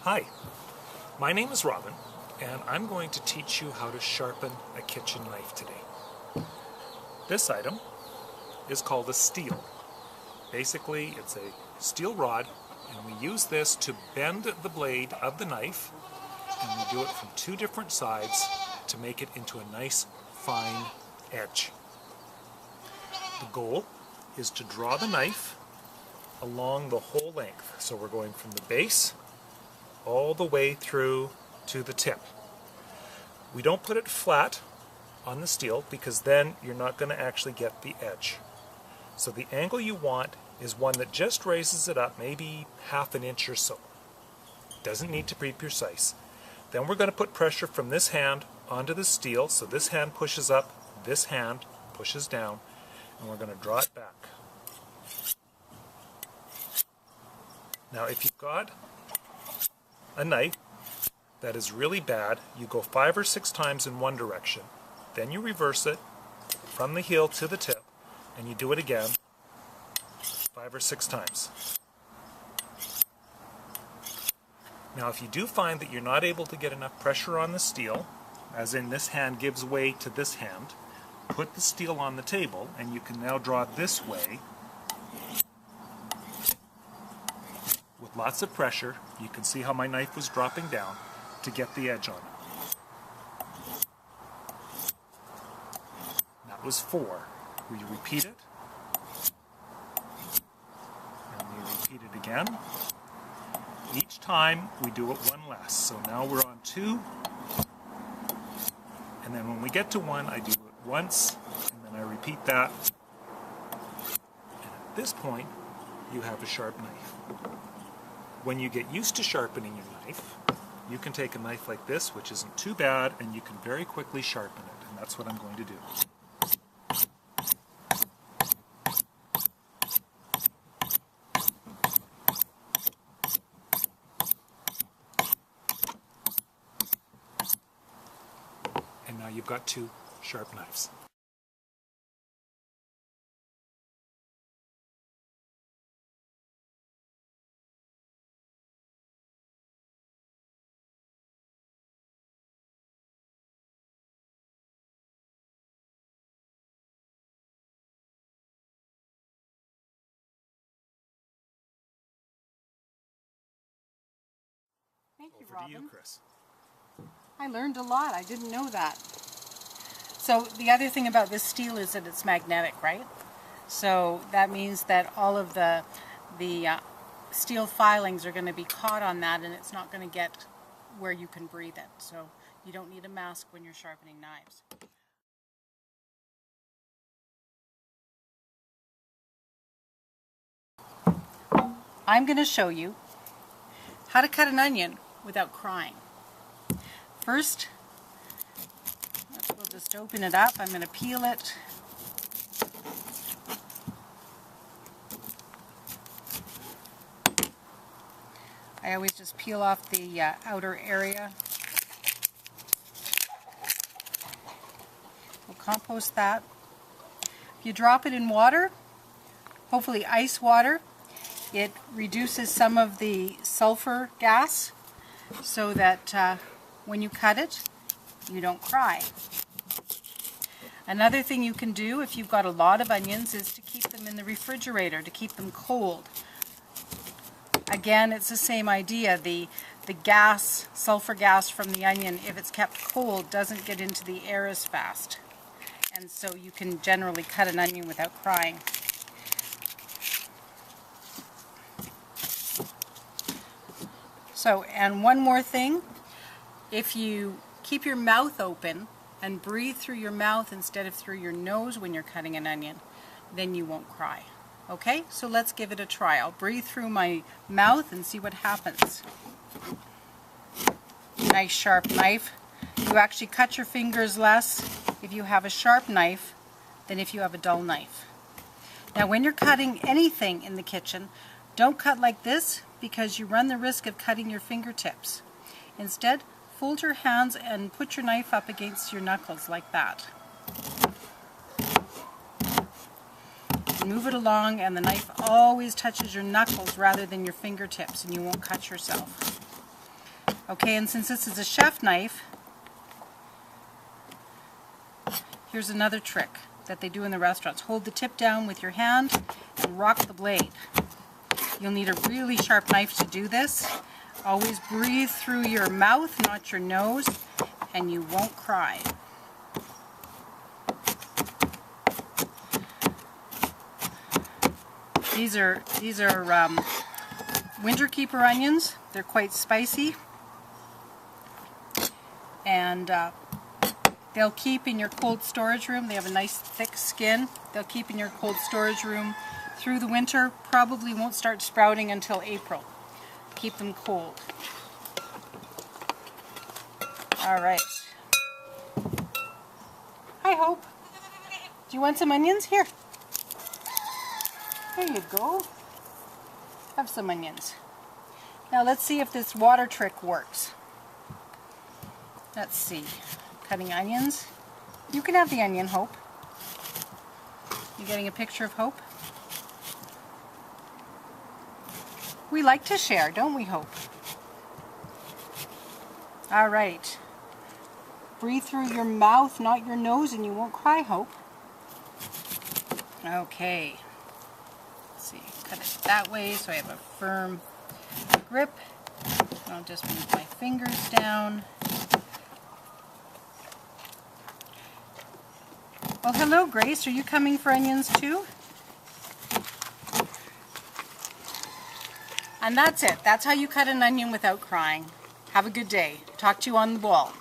Hi, my name is Robin, and I'm going to teach you how to sharpen a kitchen knife today. This item is called a steel. Basically, it's a steel rod, and we use this to bend the blade of the knife, and we do it from two different sides to make it into a nice, fine edge. The goal is to draw the knife along the whole length. So we're going from the base all the way through to the tip. We don't put it flat on the steel because then you're not going to actually get the edge. So the angle you want is one that just raises it up maybe half an inch or so. Doesn't need to be precise. Then we're going to put pressure from this hand onto the steel, so this hand pushes up, this hand pushes down, and we're going to draw it back. Now if you've got a knife that is really bad, you go 5 or 6 times in one direction, then you reverse it from the heel to the tip, and you do it again 5 or 6 times. Now if you do find that you're not able to get enough pressure on the steel, as in this hand gives way to this hand, put the steel on the table and you can now draw it this way with lots of pressure. You can see how my knife was dropping down to get the edge on it. That was 4. We repeat it, and we repeat it again. Each time we do it one less. So now we're on 2, and then when we get to 1 I do it once, and then I repeat that, and at this point you have a sharp knife. When you get used to sharpening your knife, you can take a knife like this, which isn't too bad, and you can very quickly sharpen it, and that's what I'm going to do. And now you've got 2 sharp knives. Thank you, Over Robin. to you, Chris. I learned a lot. I didn't know that. So the other thing about this steel is that it's magnetic, right? So that means that all of the steel filings are going to be caught on that, and it's not going to get where you can breathe it. So you don't need a mask when you're sharpening knives. I'm going to show you how to cut an onion without crying. First, we'll just open it up. I'm going to peel it. I always just peel off the outer area. We'll compost that. If you drop it in water, hopefully ice water, it reduces some of the sulfur gas so that when you cut it, you don't cry. Another thing you can do if you've got a lot of onions is to keep them in the refrigerator, to keep them cold. Again, it's the same idea. The gas, sulfur gas from the onion, if it's kept cold, doesn't get into the air as fast. And so you can generally cut an onion without crying. So, and one more thing, if you keep your mouth open and breathe through your mouth instead of through your nose when you're cutting an onion, then you won't cry. Okay, so let's give it a try. I'll breathe through my mouth and see what happens. Nice sharp knife. You actually cut your fingers less if you have a sharp knife than if you have a dull knife. Now when you're cutting anything in the kitchen, don't cut like this because you run the risk of cutting your fingertips. Instead, fold your hands and put your knife up against your knuckles like that. Move it along, and the knife always touches your knuckles rather than your fingertips, and you won't cut yourself. Okay, and since this is a chef knife, here's another trick that they do in the restaurants. Hold the tip down with your hand and rock the blade. You'll need a really sharp knife to do this. Always breathe through your mouth, not your nose, and you won't cry. These are winter keeper onions. They're quite spicy, and they'll keep in your cold storage room. They have a nice thick skin. They'll keep in your cold storage room through the winter. Probably won't start sprouting until April. Keep them cold. All right. Hi, Hope. Do you want some onions? Here. There you go. Have some onions. Now let's see if this water trick works. Let's see. Cutting onions. You can have the onion, Hope. You getting a picture of Hope? We like to share, don't we, Hope? All right. Breathe through your mouth, not your nose, and you won't cry, Hope. Okay. Let's see. Cut it that way so I have a firm grip. I'll just move my fingers down. Well, hello, Grace. Are you coming for onions too? And that's it. That's how you cut an onion without crying. Have a good day. Talk to you on the wall.